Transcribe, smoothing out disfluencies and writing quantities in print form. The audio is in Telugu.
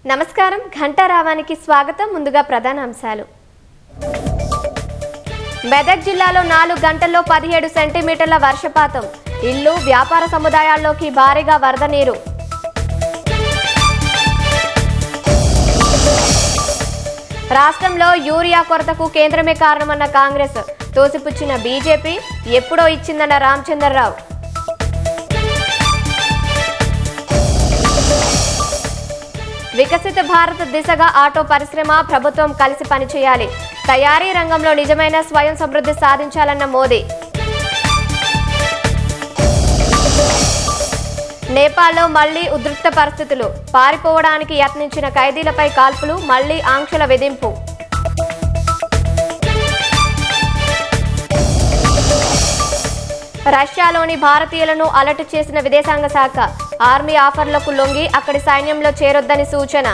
నమస్కారం ఘంటారావానికి స్వాగతం. ముందుగా ప్రధాన అంశాలు. మెదక్ జిల్లాలో 4 గంటల్లో 17 సెంటీమీటర్ల వర్షపాతం. ఇల్లు వ్యాపార సముదాయాల్లోకి భారీగా వరద నీరు. రాష్ట్రంలో యూరియా కొరతకు కేంద్రమే కారణమన్న కాంగ్రెస్. తోసిపుచ్చిన బీజేపీ ఎప్పుడో ఇచ్చిందన్న రామచంద్రరావు. వికసిత భారత్ దిశగా ఆటో పరిశ్రమ ప్రభుత్వం కలిసి పనిచేయాలి. తయారీ రంగంలో నిజమైన స్వయం సమృద్ధి సాధించాలన్న మోదీ. నేపాల్లో మళ్లీ ఉద్రిక్త పరిస్థితులు. పారిపోవడానికి యత్నించిన ఖైదీలపై కాల్పులు, మళ్లీ ఆంక్షల విధింపు. రష్యాలోని భారతీయులను అలర్ట్ చేసిన విదేశాంగ శాఖ. ఆర్మీ ఆఫర్లకు లొంగి అక్కడి సైన్యంలో చేరొద్దని సూచన.